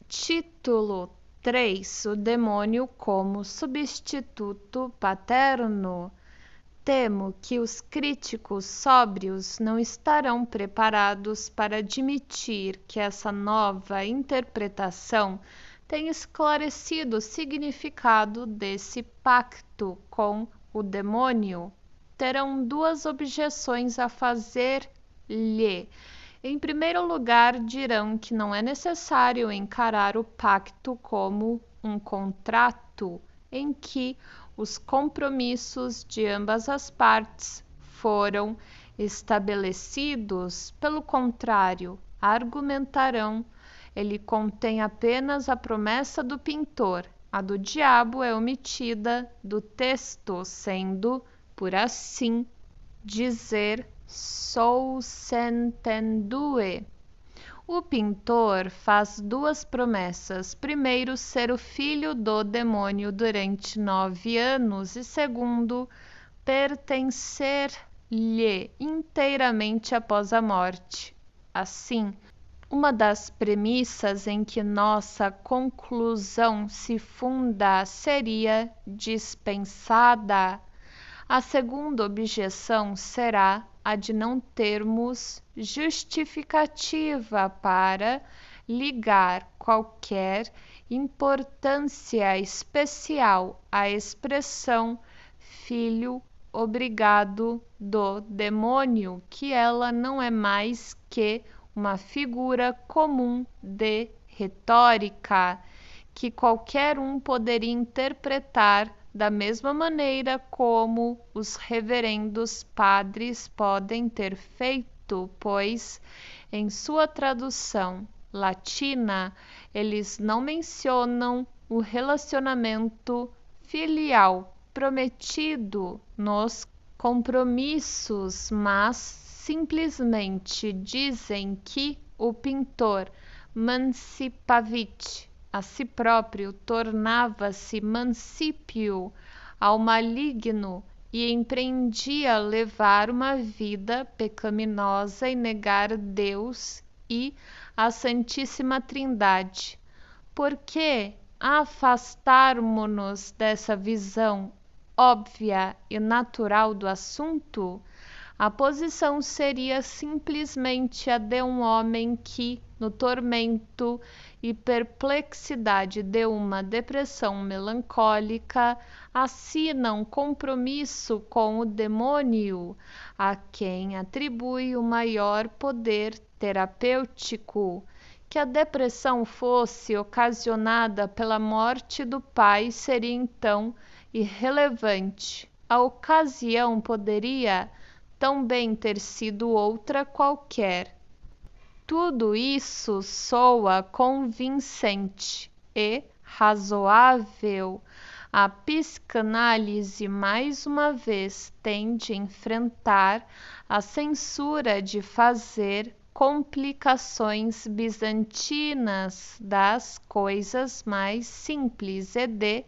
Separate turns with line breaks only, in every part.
Título 3: o demônio como substituto paterno. Temo que os críticos sóbrios não estarão preparados para admitir que essa nova interpretação tem esclarecido o significado desse pacto com o demônio. Terão duas objeções a fazer-lhe. Em primeiro lugar, dirão que não é necessário encarar o pacto como um contrato em que os compromissos de ambas as partes foram estabelecidos. Pelo contrário, argumentarão, ele contém apenas a promessa do pintor. A do diabo é omitida do texto, sendo, por assim dizer, sous-entendue. O pintor faz duas promessas: primeiro, ser o filho do demônio durante 9 anos, e segundo, pertencer-lhe inteiramente após a morte. Assim, uma das premissas em que nossa conclusão se funda seria dispensada. A segunda objeção será a de não termos justificativa para ligar qualquer importância especial à expressão filho obrigado do demônio, que ela não é mais que uma figura comum de retórica, que qualquer um poderia interpretar da mesma maneira como os reverendos padres podem ter feito, pois, em sua tradução latina, eles não mencionam o relacionamento filial prometido nos compromissos, mas simplesmente dizem que o pintor mancipavit a si próprio, tornava-se mancípio ao maligno e empreendia levar uma vida pecaminosa e negar Deus e a Santíssima Trindade. Por que afastarmo-nos dessa visão óbvia e natural do assunto? A posição seria simplesmente a de um homem que, no tormento e perplexidade de uma depressão melancólica, assina um compromisso com o demônio, a quem atribui o maior poder terapêutico. Que a depressão fosse ocasionada pela morte do pai seria então irrelevante. A ocasião poderia tão bem ter sido outra qualquer. Tudo isso soa convincente e razoável. A psicanálise mais uma vez tem de enfrentar a censura de fazer complicações bizantinas das coisas mais simples e de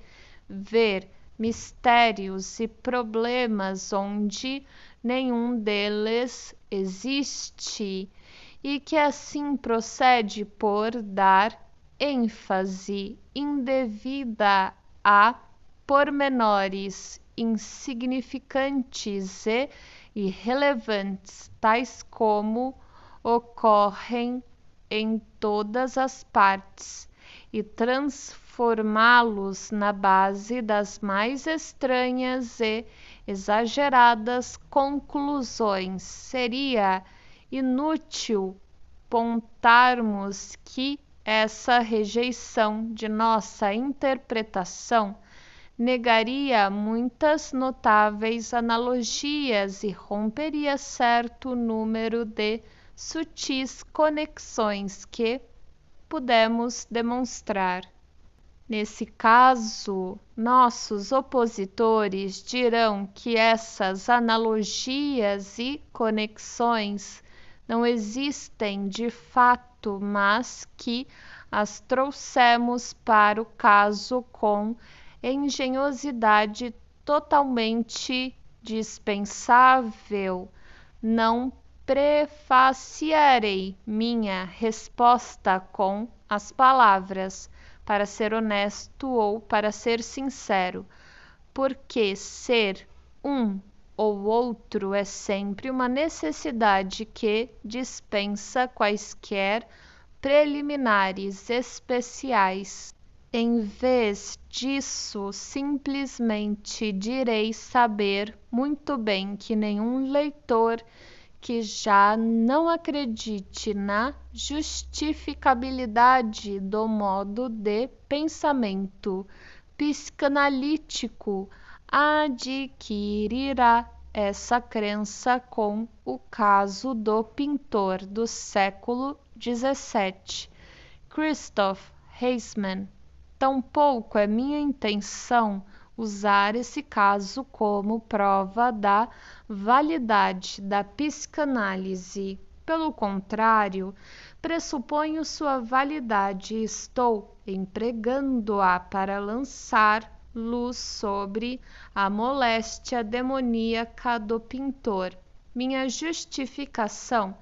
ver mistérios e problemas onde nenhum deles existe, e que assim procede por dar ênfase indevida a pormenores insignificantes e irrelevantes, tais como ocorrem em todas as partes, e transformá-los na base das mais estranhas e exageradas conclusões. Seria inútil pontarmos que essa rejeição de nossa interpretação negaria muitas notáveis analogias e romperia certo número de sutis conexões que pudemos demonstrar. Nesse caso, nossos opositores dirão que essas analogias e conexões não existem de fato, mas que as trouxemos para o caso com engenhosidade totalmente dispensável, não prefaciarei minha resposta com as palavras, para ser honesto ou para ser sincero, porque ser um ou outro é sempre uma necessidade que dispensa quaisquer preliminares especiais. Em vez disso, simplesmente direi saber muito bem que nenhum leitor que já não acredite na justificabilidade do modo de pensamento psicanalítico adquirirá essa crença com o caso do pintor do século XVII, Christoph Heisman. Tampouco é minha intenção usar esse caso como prova da validade da psicanálise. Pelo contrário, pressuponho sua validade e estou empregando-a para lançar luz sobre a moléstia demoníaca do pintor. Minha justificação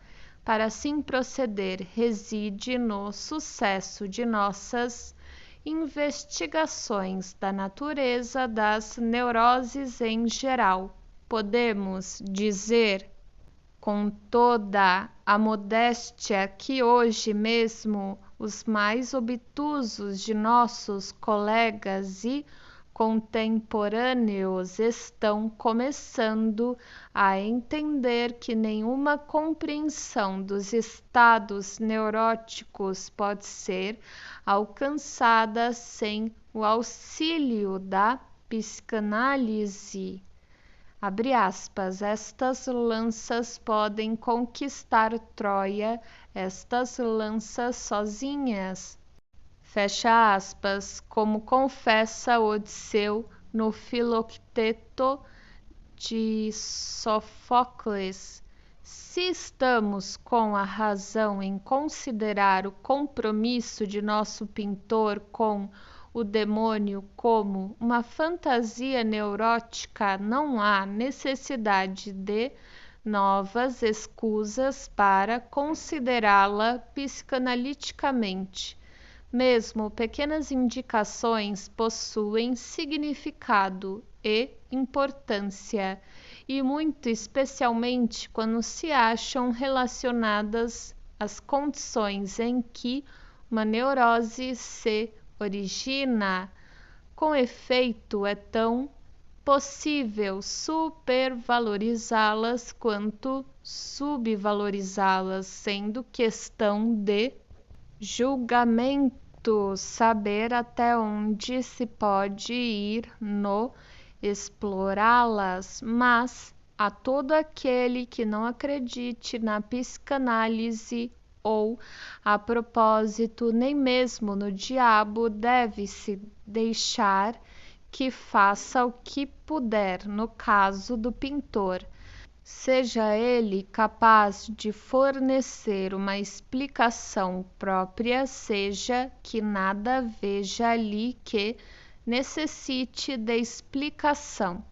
para assim proceder reside no sucesso de nossas investigações da natureza das neuroses em geral. Podemos dizer com toda a modéstia que hoje mesmo os mais obtusos de nossos colegas e contemporâneos estão começando a entender que nenhuma compreensão dos estados neuróticos pode ser alcançada sem o auxílio da psicanálise. Abre aspas, estas lanças podem conquistar Troia, estas lanças sozinhas. Fecha aspas, como confessa Odisseu no Filocteto de Sófocles. Se estamos com a razão em considerar o compromisso de nosso pintor com o demônio como uma fantasia neurótica, não há necessidade de novas escusas para considerá-la psicanaliticamente. Mesmo pequenas indicações possuem significado e importância, e muito especialmente quando se acham relacionadas às condições em que uma neurose se origina. Com efeito, é tão possível supervalorizá-las quanto subvalorizá-las, sendo questão de julgamento saber até onde se pode ir no explorá-las, mas a todo aquele que não acredite na psicanálise ou, a propósito, nem mesmo no diabo, deve-se deixar que faça o que puder no caso do pintor, seja ele capaz de fornecer uma explicação própria, seja que nada veja ali que necessite de explicação.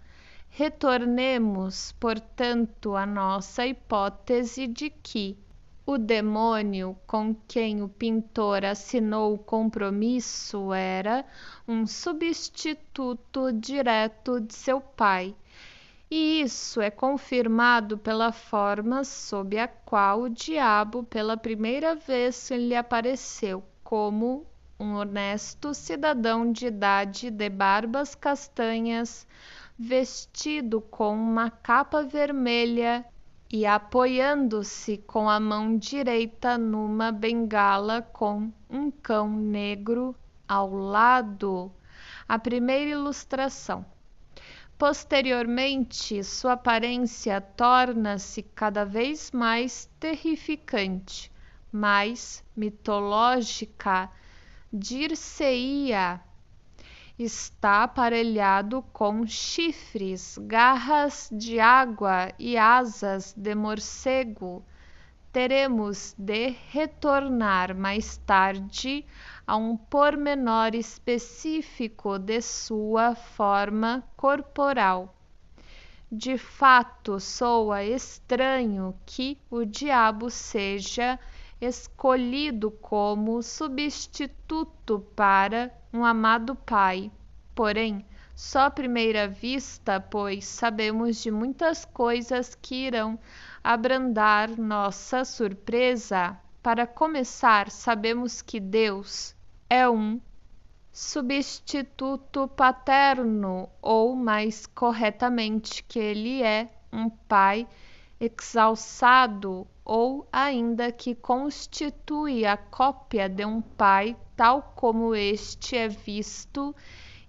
Retornemos, portanto, à nossa hipótese de que o demônio com quem o pintor assinou o compromisso era um substituto direto de seu pai. E isso é confirmado pela forma sob a qual o diabo pela primeira vez lhe apareceu, como um honesto cidadão de idade de barbas castanhas, vestido com uma capa vermelha e apoiando-se com a mão direita numa bengala com um cão negro ao lado. A primeira ilustração. Posteriormente, sua aparência torna-se cada vez mais terrificante, mais mitológica, dir-se-ia. Está aparelhado com chifres, garras de água e asas de morcego. Teremos de retornar mais tarde a um pormenor específico de sua forma corporal. De fato, soa estranho que o diabo seja escolhido como substituto para um amado Pai. Porém, só à primeira vista, pois sabemos de muitas coisas que irão abrandar nossa surpresa. Para começar, sabemos que Deus é um substituto paterno, ou mais corretamente, que ele é um pai exalçado, ou ainda que constitui a cópia de um pai, tal como este é visto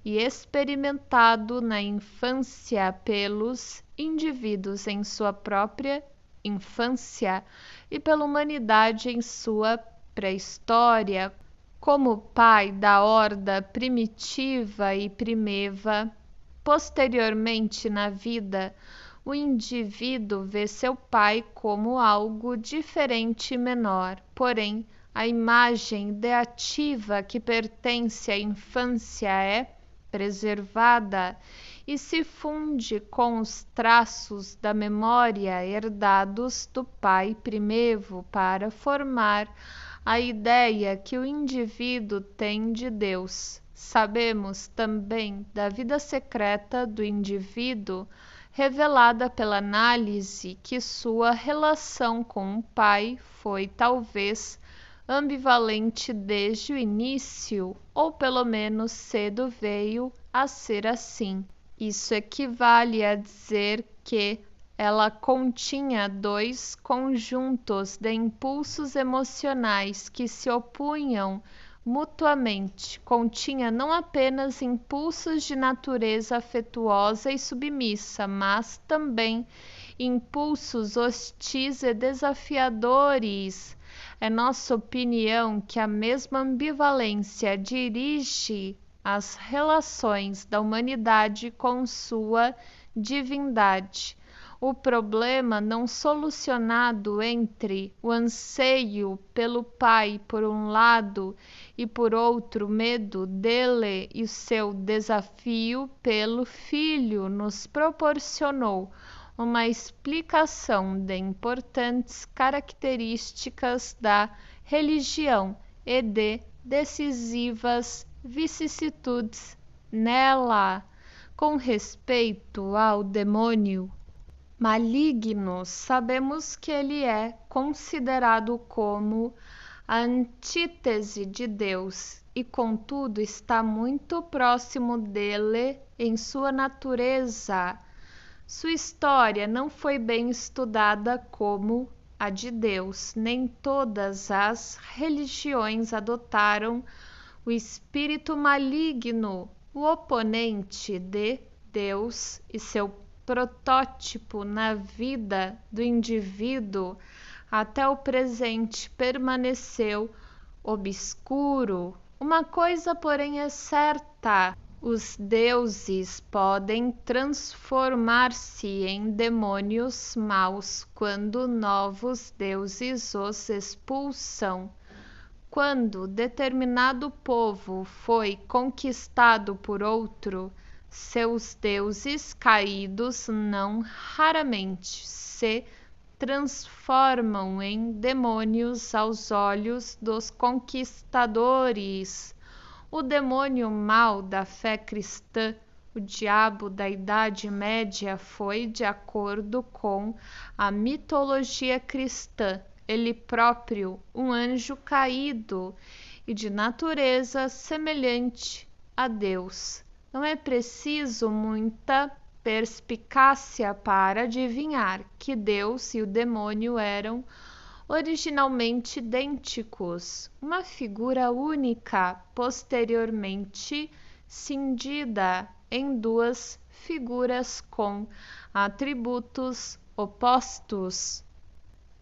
e experimentado na infância pelos indivíduos em sua própria infância e pela humanidade em sua pré-história, como pai da horda primitiva e primeva. Posteriormente na vida, o indivíduo vê seu pai como algo diferente e menor, porém a imagem ideativa que pertence à infância é preservada e se funde com os traços da memória herdados do pai primevo para formar a ideia que o indivíduo tem de Deus. Sabemos também da vida secreta do indivíduo, revelada pela análise, que sua relação com o pai foi talvez ambivalente desde o início, ou pelo menos cedo veio a ser assim. Isso equivale a dizer que ela continha dois conjuntos de impulsos emocionais que se opunham mutuamente. Continha não apenas impulsos de natureza afetuosa e submissa, mas também impulsos hostis e desafiadores. É nossa opinião que a mesma ambivalência dirige as relações da humanidade com sua divindade. O problema não solucionado entre o anseio pelo Pai por um lado e por outro medo dele e seu desafio pelo Filho nos proporcionou uma explicação de importantes características da religião e de decisivas vicissitudes nela. Com respeito ao demônio maligno, sabemos que ele é considerado como a antítese de Deus e, contudo, está muito próximo dele em sua natureza. Sua história não foi bem estudada como a de Deus. Nem todas as religiões adotaram o espírito maligno, o oponente de Deus e seu protótipo na vida do indivíduo até o presente permaneceu obscuro. Uma coisa, porém, é certa: os deuses podem transformar-se em demônios maus quando novos deuses os expulsam. Quando determinado povo foi conquistado por outro, seus deuses caídos não raramente se transformam em demônios aos olhos dos conquistadores. O demônio mau da fé cristã, o diabo da Idade Média, foi, de acordo com a mitologia cristã, ele próprio um anjo caído e de natureza semelhante a Deus. Não é preciso muita perspicácia para adivinhar que Deus e o demônio eram originalmente idênticos, uma figura única, posteriormente cindida em duas figuras com atributos opostos.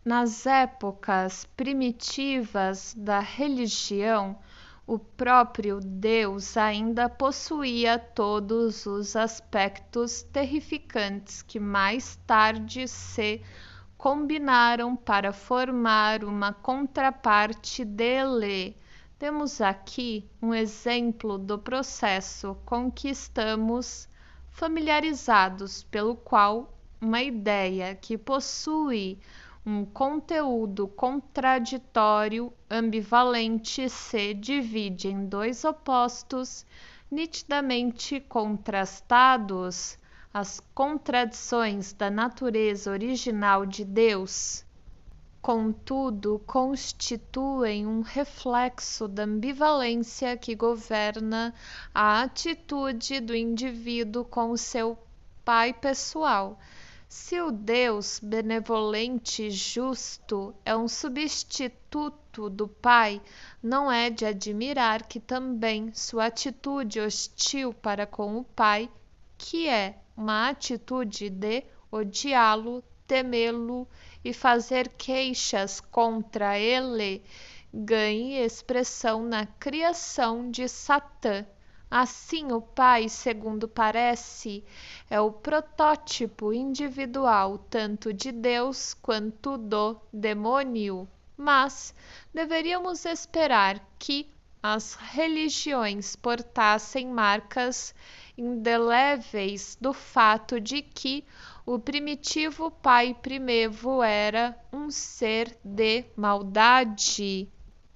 Nas épocas primitivas da religião, o próprio Deus ainda possuía todos os aspectos terrificantes que mais tarde se combinaram para formar uma contraparte dele. Temos aqui um exemplo do processo com que estamos familiarizados, pelo qual uma ideia que possui um conteúdo contraditório, ambivalente, se divide em dois opostos nitidamente contrastados, as contradições da natureza original de Deus, contudo, constituem um reflexo da ambivalência que governa a atitude do indivíduo com o seu pai pessoal. Se o Deus benevolente e justo é um substituto do pai, não é de admirar que também sua atitude hostil para com o pai, que é uma atitude de odiá-lo, temê-lo e fazer queixas contra ele, ganhe expressão na criação de Satã. Assim, o pai, segundo parece, é o protótipo individual tanto de Deus quanto do demônio. Mas deveríamos esperar que as religiões portassem marcas indeléveis do fato de que o primitivo pai primevo era um ser de maldade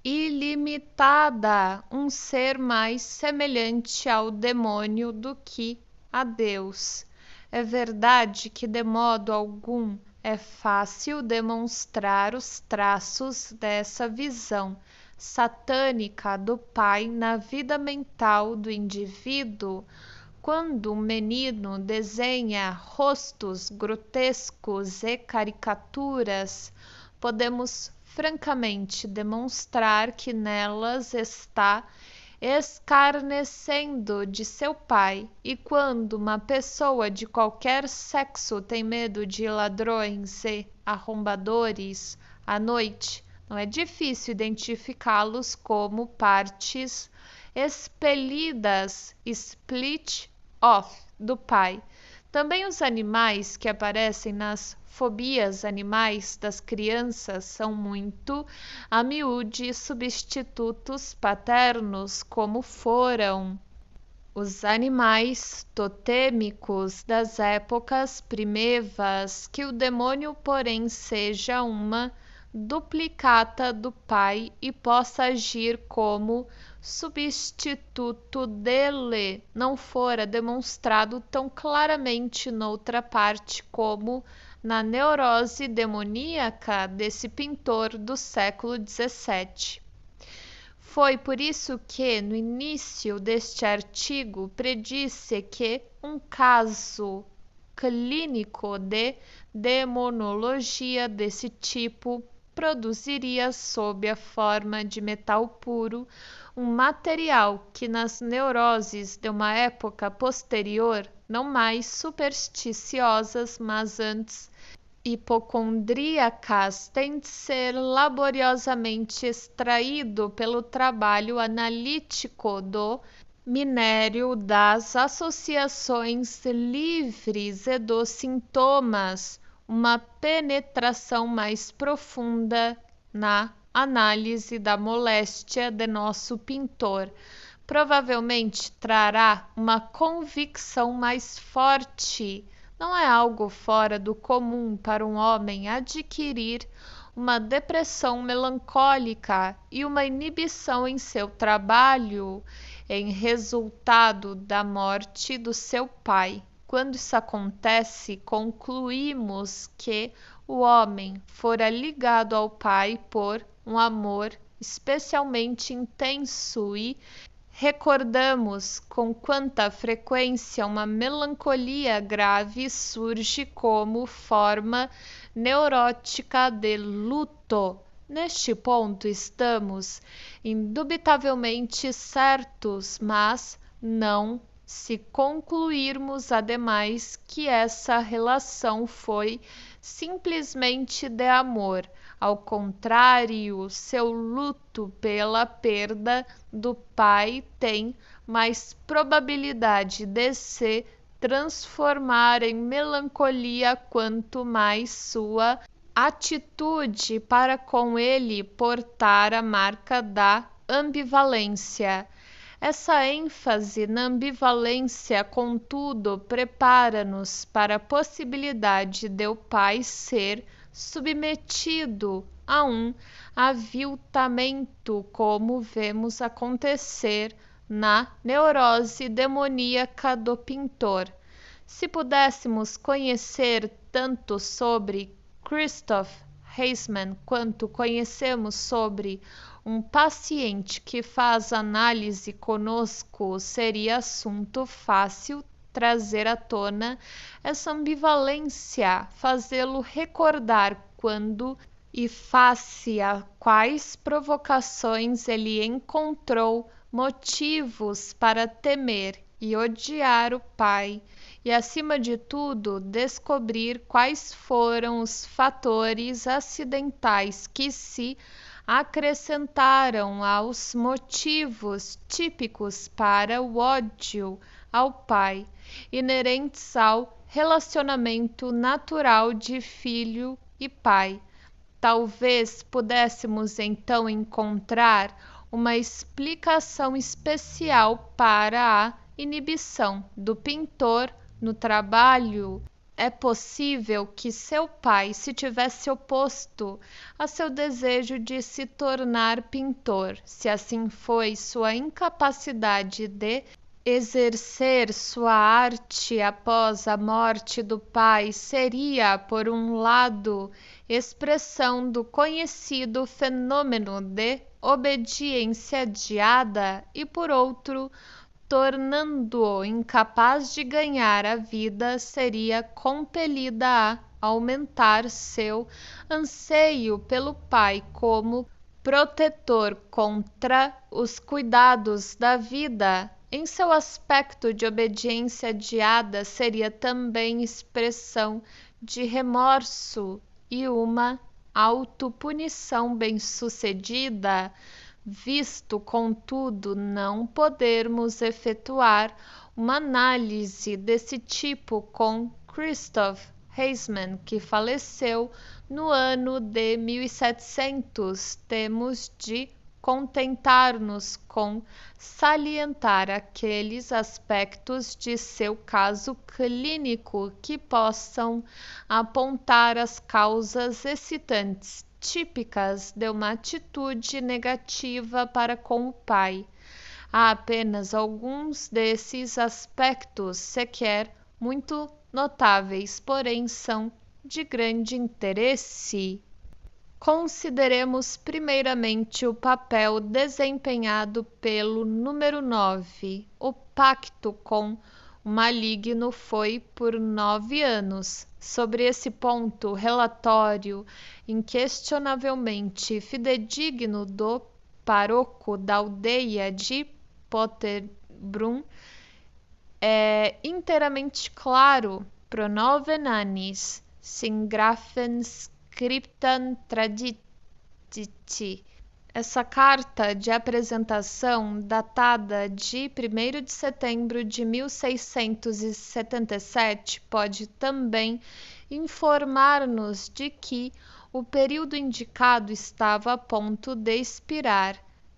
ilimitada, um ser mais semelhante ao demônio do que a Deus. É verdade que de modo algum é fácil demonstrar os traços dessa visão satânica do pai na vida mental do indivíduo. Quando um menino desenha rostos grotescos e caricaturas, podemos francamente demonstrar que nelas está escarnecendo de seu pai, e quando uma pessoa de qualquer sexo tem medo de ladrões e arrombadores à noite, não é difícil identificá-los como partes expelidas, split off, do pai. Também os animais que aparecem nas fobias animais das crianças são muito a miúde substitutos paternos, como foram os animais totêmicos das épocas primevas, que o demônio, porém, seja uma duplicata do pai e possa agir como substituto dele, não fora demonstrado tão claramente noutra parte como na neurose demoníaca desse pintor do século XVII. Foi por isso que, no início deste artigo, predisse que um caso clínico de demonologia desse tipo produziria, sob a forma de metal puro, um material que nas neuroses de uma época posterior, não mais supersticiosas, mas antes hipocondríacas, tem de ser laboriosamente extraído pelo trabalho analítico do minério das associações livres e dos sintomas, uma penetração mais profunda na análise da moléstia de nosso pintor. Provavelmente trará uma convicção mais forte. Não é algo fora do comum para um homem adquirir uma depressão melancólica e uma inibição em seu trabalho em resultado da morte do seu pai. Quando isso acontece, concluímos que o homem fora ligado ao pai por um amor especialmente intenso e recordamos com quanta frequência uma melancolia grave surge como forma neurótica de luto. Neste ponto estamos indubitavelmente certos, mas não se concluirmos ademais que essa relação foi simplesmente de amor. Ao contrário, seu luto pela perda do pai tem mais probabilidade de se transformar em melancolia quanto mais sua atitude para com ele portar a marca da ambivalência. Essa ênfase na ambivalência, contudo, prepara-nos para a possibilidade de o pai ser submetido a um aviltamento, como vemos acontecer na neurose demoníaca do pintor. Se pudéssemos conhecer tanto sobre Christoph Heisman quanto conhecemos sobre um paciente que faz análise conosco, seria assunto fácil trazer à tona essa ambivalência, fazê-lo recordar quando e face a quais provocações ele encontrou motivos para temer e odiar o pai, e acima de tudo descobrir quais foram os fatores acidentais que se acrescentaram aos motivos típicos para o ódio ao pai, inerentes ao relacionamento natural de filho e pai. Talvez pudéssemos então encontrar uma explicação especial para a inibição do pintor no trabalho. É possível que seu pai se tivesse oposto a seu desejo de se tornar pintor. Se assim foi, sua incapacidade de exercer sua arte após a morte do pai seria, por um lado, expressão do conhecido fenômeno de obediência adiada e, por outro, tornando-o incapaz de ganhar a vida, seria compelida a aumentar seu anseio pelo pai como protetor contra os cuidados da vida. Em seu aspecto de obediência adiada, seria também expressão de remorso e uma autopunição bem-sucedida. Visto, contudo, não podermos efetuar uma análise desse tipo com Christoph Heisman, que faleceu no ano de 1700, temos de contentar-nos com salientar aqueles aspectos de seu caso clínico que possam apontar as causas excitantes típicas de uma atitude negativa para com o pai. Há apenas alguns desses aspectos sequer muito notáveis, porém são de grande interesse. Consideremos primeiramente o papel desempenhado pelo número 9. O pacto com o maligno foi por 9 anos. Sobre esse ponto, o relatório inquestionavelmente fidedigno do pároco da aldeia de Potterbrunn é inteiramente claro. Pro 9 annis, Singrafen Scriptan Traditi. Essa carta de apresentação, datada de 1º de setembro de 1677, pode também informar-nos de que o período indicado estava a ponto de expirar.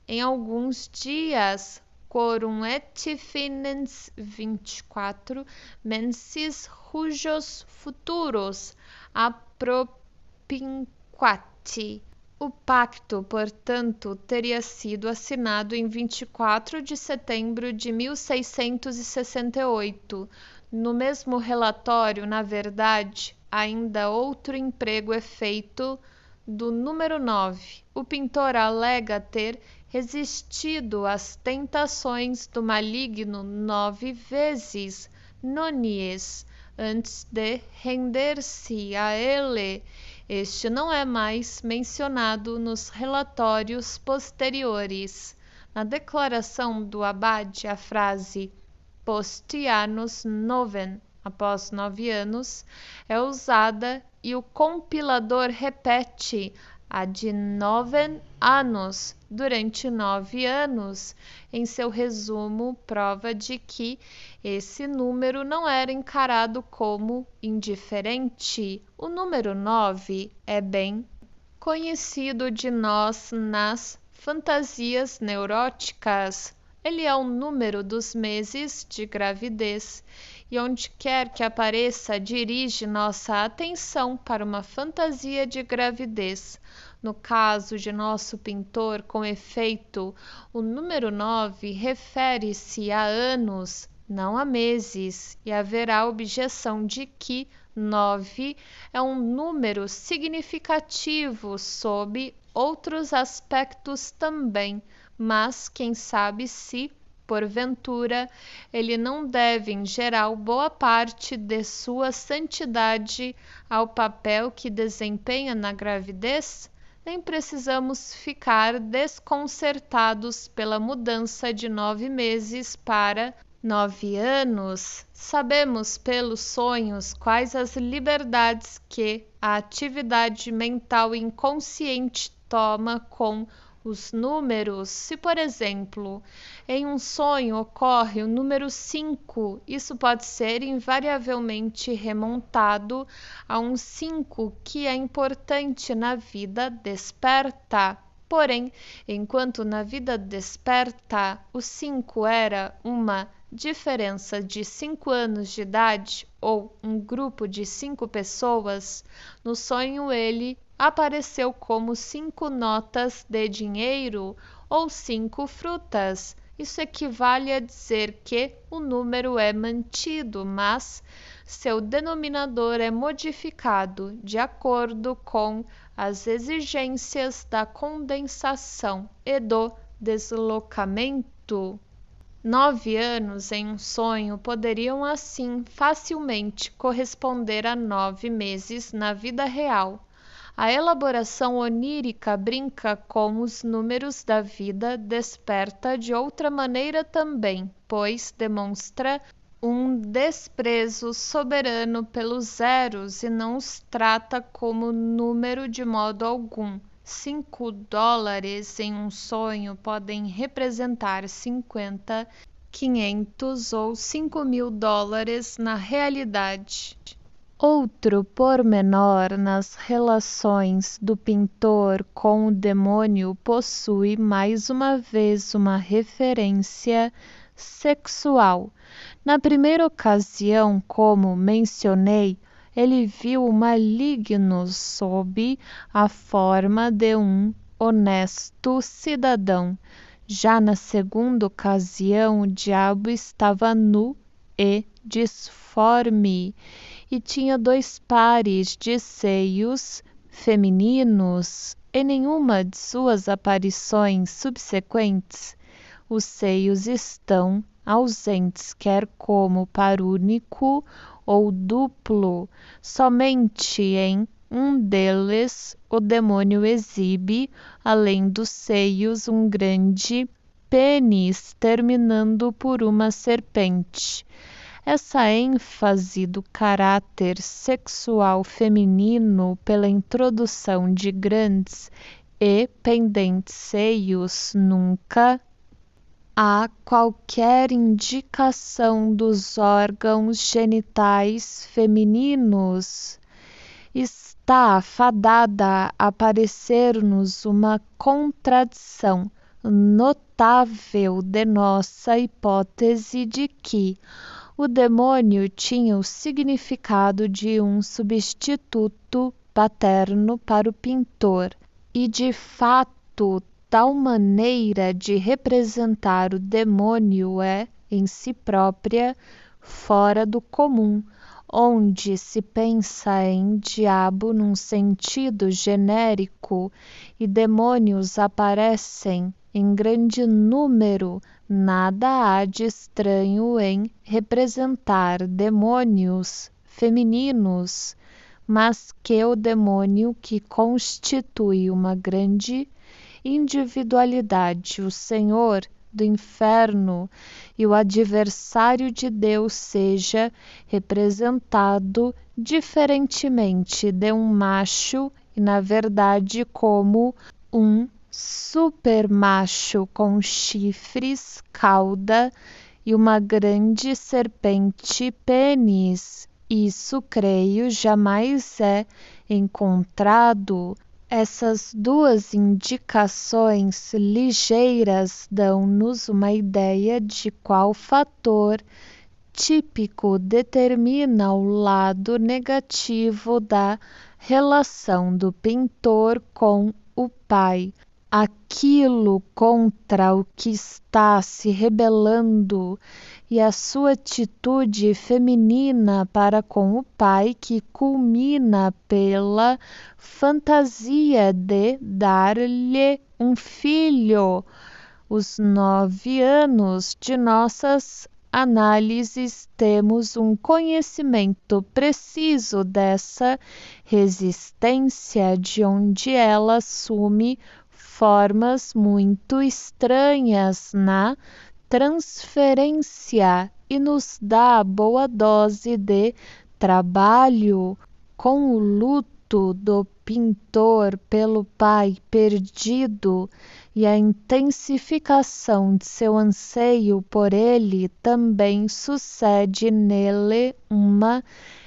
Em alguns dias, quorum et finens 24 mensis rujos futuros appropinquati. O pacto, portanto, teria sido assinado em 24 de setembro de 1668. No mesmo relatório, na verdade, ainda outro emprego é feito do número 9. O pintor alega ter resistido às tentações do maligno 9 vezes, nonies, antes de render-se a ele. Este não é mais mencionado nos relatórios posteriores. Na declaração do abade, a frase postianus noven, após 9 anos, é usada e o compilador repete a de noven annos, durante 9 anos. Em seu resumo, prova de que esse número não era encarado como indiferente. O número 9 é bem conhecido de nós nas fantasias neuróticas. Ele é o número dos meses de gravidez e onde quer que apareça, dirige nossa atenção para uma fantasia de gravidez. No caso de nosso pintor, com efeito, o número 9 refere-se a anos, não a meses, e haverá objeção de que 9 é um número significativo sob outros aspectos também, mas quem sabe se, porventura, ele não deve, em geral, boa parte de sua santidade ao papel que desempenha na gravidez? Nem precisamos ficar desconcertados pela mudança de 9 meses para 9 anos. Sabemos pelos sonhos quais as liberdades que a atividade mental inconsciente toma com os números. Se, por exemplo, em um sonho ocorre o número 5, isso pode ser invariavelmente remontado a um 5 que é importante na vida desperta. Porém, enquanto na vida desperta o 5 era uma diferença de 5 anos de idade ou um grupo de 5 pessoas, no sonho ele apareceu como 5 notas de dinheiro ou 5 frutas. Isso equivale a dizer que o número é mantido, mas seu denominador é modificado de acordo com as exigências da condensação e do deslocamento. 9 anos em um sonho poderiam assim facilmente corresponder a 9 meses na vida real. A elaboração onírica brinca com os números da vida desperta de outra maneira também, pois demonstra um desprezo soberano pelos zeros e não os trata como número de modo algum. $5 em um sonho podem representar 50, 500 ou $5.000 na realidade. Outro pormenor nas relações do pintor com o demônio possui mais uma vez uma referência sexual. Na primeira ocasião, como mencionei, ele viu o maligno sob a forma de um honesto cidadão. Já na segunda ocasião, o diabo estava nu e disforme e tinha 2 pares de seios femininos. Em nenhuma de suas aparições subsequentes, os seios estão ausentes, quer como par único ou duplo. Somente em um deles o demônio exibe, além dos seios, um grande pênis terminando por uma serpente. Essa ênfase do caráter sexual feminino pela introdução de grandes e pendentes seios nunca há qualquer indicação dos órgãos genitais femininos. Está fadada a parecer-nos uma contradição notável de nossa hipótese de que o demônio tinha o significado de um substituto paterno para o pintor, e de fato tal maneira de representar o demônio é, em si própria, fora do comum, onde se pensa em diabo num sentido genérico e demônios aparecem em grande número. Nada há de estranho em representar demônios femininos, mas que o demônio que constitui uma grande individualidade, o Senhor do inferno e o adversário de Deus, seja representado diferentemente de um macho e, na verdade, como um supermacho com chifres, cauda e uma grande serpente pênis. Isso, creio, jamais é encontrado. Essas duas indicações ligeiras dão-nos uma ideia de qual fator típico determina o lado negativo da relação do pintor com o pai, aquilo contra o que está se rebelando, e a sua atitude feminina para com o pai, que culmina pela fantasia de dar-lhe um filho. Os 9 anos de nossas análises temos um conhecimento preciso dessa resistência, de onde ela assume formas muito estranhas na transferência e nos dá boa dose de trabalho com o luto do pintor pelo pai perdido e a intensificação de seu anseio por ele. Também sucede nele uma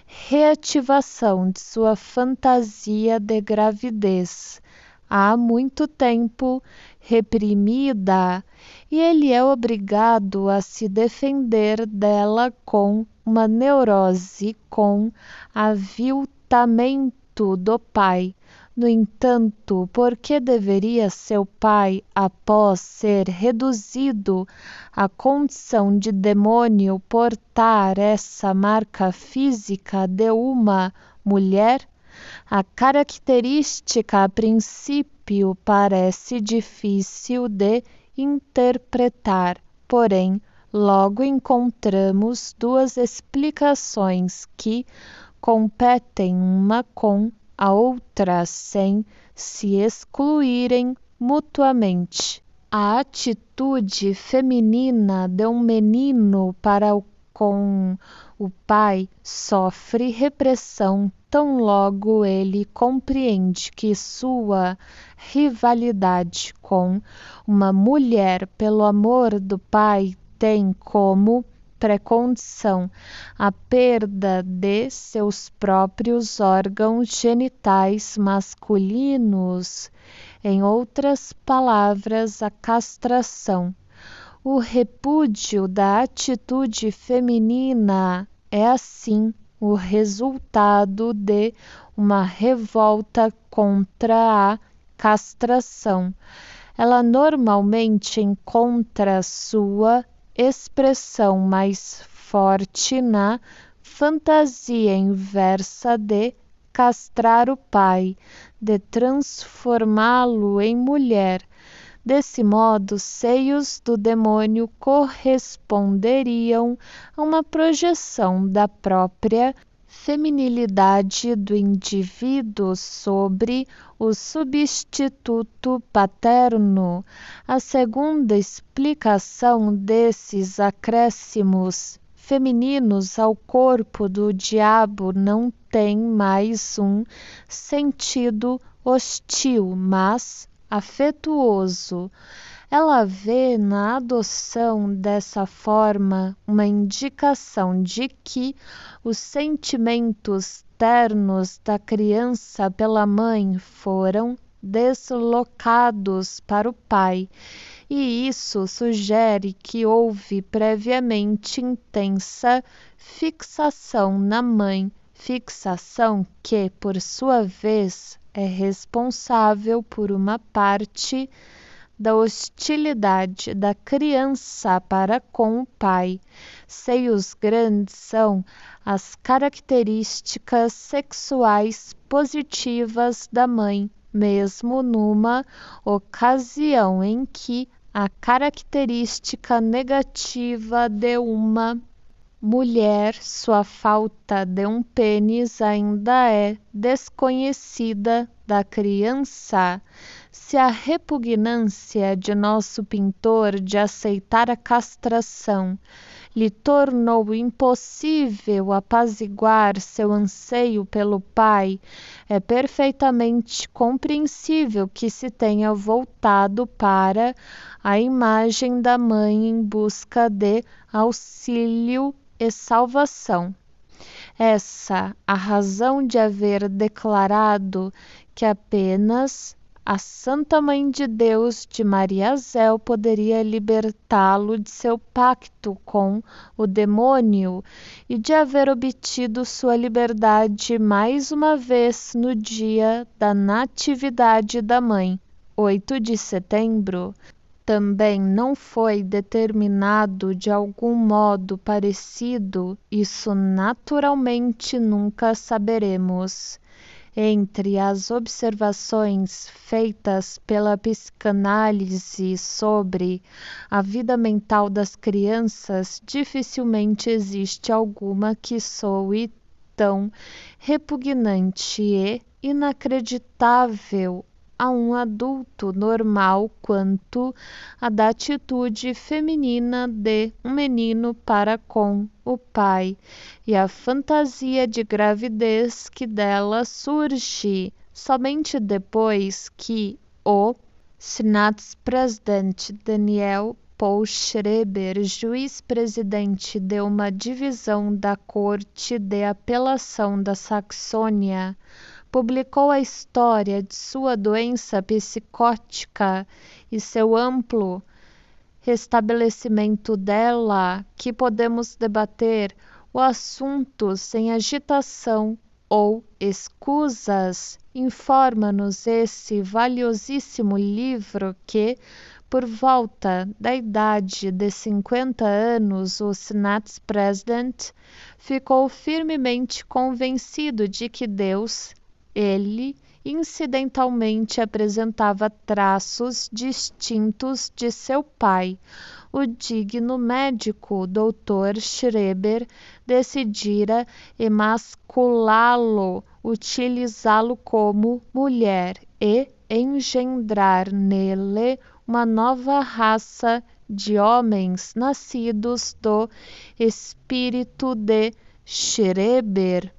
reativação de sua fantasia de gravidez, há muito tempo reprimida, e ele é obrigado a se defender dela com uma neurose, com aviltamento do pai. No entanto, por que deveria seu pai, após ser reduzido à condição de demônio, portar essa marca física de uma mulher? A característica, a princípio, parece difícil de interpretar, porém, logo encontramos duas explicações que competem uma com a outra sem se excluírem mutuamente. A atitude feminina de um menino para com o pai sofre repressão tão logo ele compreende que sua rivalidade com uma mulher pelo amor do pai tem como pré-condição a perda de seus próprios órgãos genitais masculinos, em outras palavras, a castração. O repúdio da atitude feminina é, assim, o resultado de uma revolta contra a castração. Ela normalmente encontra sua expressão mais forte na fantasia inversa de castrar o pai, de transformá-lo em mulher. Desse modo, seios do demônio corresponderiam a uma projeção da própria feminilidade do indivíduo sobre o substituto paterno. A segunda explicação desses acréscimos femininos ao corpo do diabo não tem mais um sentido hostil, mas afetuoso. Ela vê na adoção dessa forma uma indicação de que os sentimentos ternos da criança pela mãe foram deslocados para o pai, e isso sugere que houve previamente intensa fixação na mãe, fixação que, por sua vez, é responsável por uma parte da hostilidade da criança para com o pai. Seios grandes são as características sexuais positivas da mãe, mesmo numa ocasião em que a característica negativa de uma mulher, sua falta de um pênis, ainda é desconhecida da criança. Se a repugnância de nosso pintor de aceitar a castração lhe tornou impossível apaziguar seu anseio pelo pai, é perfeitamente compreensível que se tenha voltado para a imagem da mãe em busca de auxílio e salvação. Essa a razão de haver declarado que apenas a Santa Mãe de Deus de Maria Zéu poderia libertá-lo de seu pacto com o demônio e de haver obtido sua liberdade mais uma vez no dia da Natividade da Mãe, 8 de setembro. Também não foi determinado de algum modo parecido, isso naturalmente nunca saberemos. Entre as observações feitas pela psicanálise sobre a vida mental das crianças, dificilmente existe alguma que soe tão repugnante e inacreditável a um adulto normal quanto a da atitude feminina de um menino para com o pai e a fantasia de gravidez que dela surge somente depois que o Senatspresident Daniel Paul Schreber, juiz-presidente de uma divisão da Corte de Apelação da Saxônia, publicou a história de sua doença psicótica e seu amplo restabelecimento dela, que podemos debater o assunto sem agitação ou escusas. Informa-nos esse valiosíssimo livro que, por volta da idade de 50 anos, o Senatspresident ficou firmemente convencido de que Deus, ele incidentalmente apresentava traços distintos de seu pai. O digno médico Dr. Schreber decidira emasculá-lo, utilizá-lo como mulher e engendrar nele uma nova raça de homens nascidos do espírito de Schreber.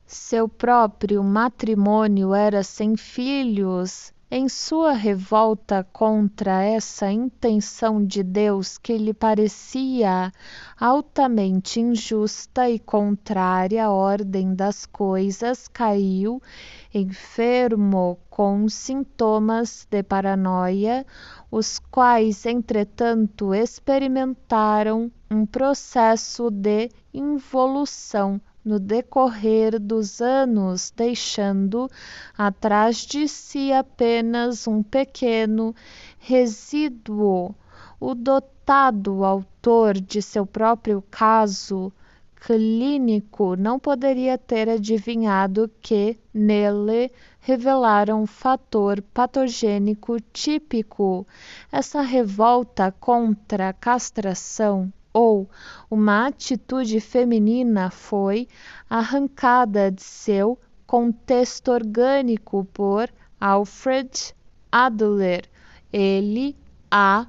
Seu próprio matrimônio era sem filhos. Em sua revolta contra essa intenção de Deus que lhe parecia altamente injusta e contrária à ordem das coisas, caiu enfermo com sintomas de paranoia, os quais, entretanto, experimentaram um processo de involução no decorrer dos anos, deixando atrás de si apenas um pequeno resíduo. O dotado autor de seu próprio caso clínico não poderia ter adivinhado que nele revelara um fator patogênico típico. Essa revolta contra a castração ou uma atitude feminina foi arrancada de seu contexto orgânico por Alfred Adler. Ele a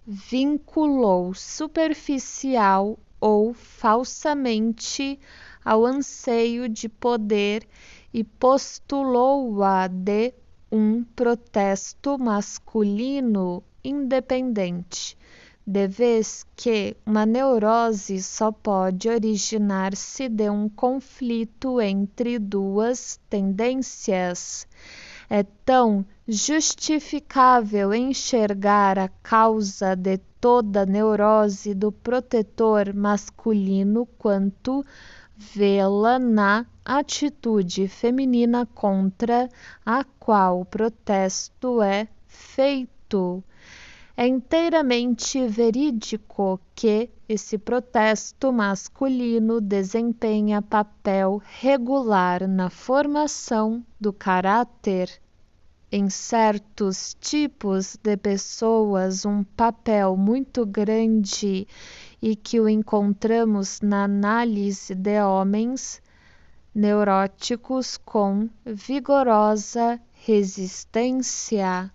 vinculou superficial ou falsamente ao anseio de poder e postulou-a de um protesto masculino independente, de vez que uma neurose só pode originar-se de um conflito entre duas tendências. É tão justificável enxergar a causa de toda neurose do protetor masculino quanto vê-la na atitude feminina contra a qual o protesto é feito. É inteiramente verídico que esse protesto masculino desempenha papel regular na formação do caráter. Em certos tipos de pessoas, um papel muito grande e que o encontramos na análise de homens neuróticos com vigorosa resistência.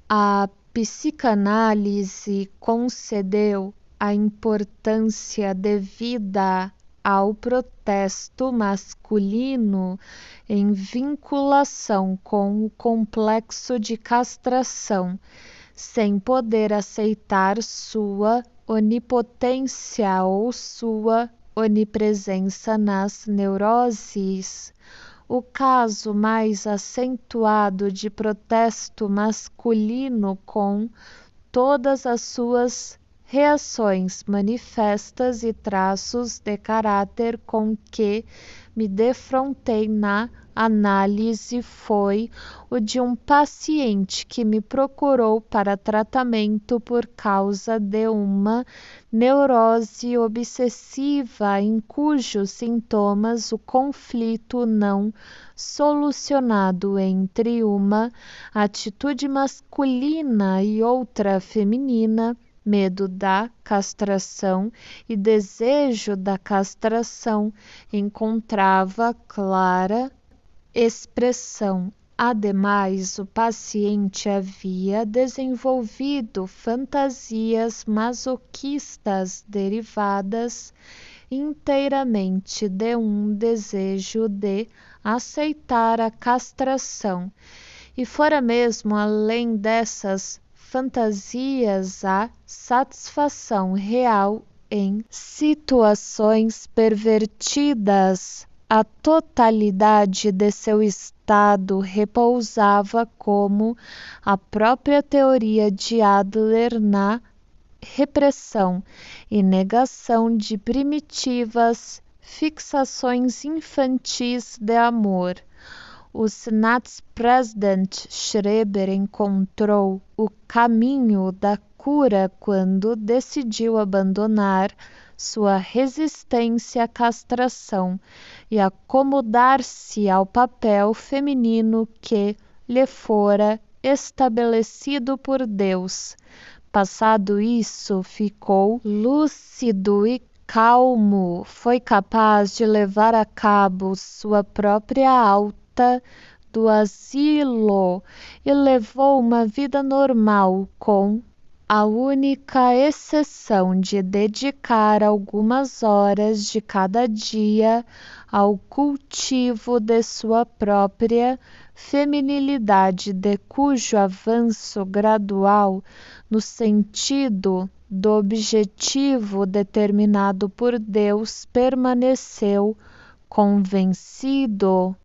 A psicanálise concedeu a importância devida ao protesto masculino em vinculação com o complexo de castração, sem poder aceitar sua onipotência ou sua onipresença nas neuroses. o caso mais acentuado de protesto masculino com todas as suas reações manifestas e traços de caráter com que me defrontei na análise foi o de um paciente que me procurou para tratamento por causa de uma neurose obsessiva em cujos sintomas o conflito não solucionado entre uma atitude masculina e outra feminina, medo da castração e desejo da castração, encontrava clara expressão. Ademais, o paciente havia desenvolvido fantasias masoquistas derivadas inteiramente de um desejo de aceitar a castração, e fora mesmo além dessas fantasias a satisfação real em situações pervertidas. A totalidade de seu estado repousava como a própria teoria de Adler na repressão e negação de primitivas fixações infantis de amor. O Senatspresident Schreber encontrou o caminho da cura quando decidiu abandonar sua resistência à castração e acomodar-se ao papel feminino que lhe fora estabelecido por Deus. Passado isso, ficou lúcido e calmo, foi capaz de levar a cabo sua própria alta do asilo e levou uma vida normal, com a única exceção de dedicar algumas horas de cada dia ao cultivo de sua própria feminilidade, de cujo avanço gradual no sentido do objetivo determinado por Deus permaneceu convencido.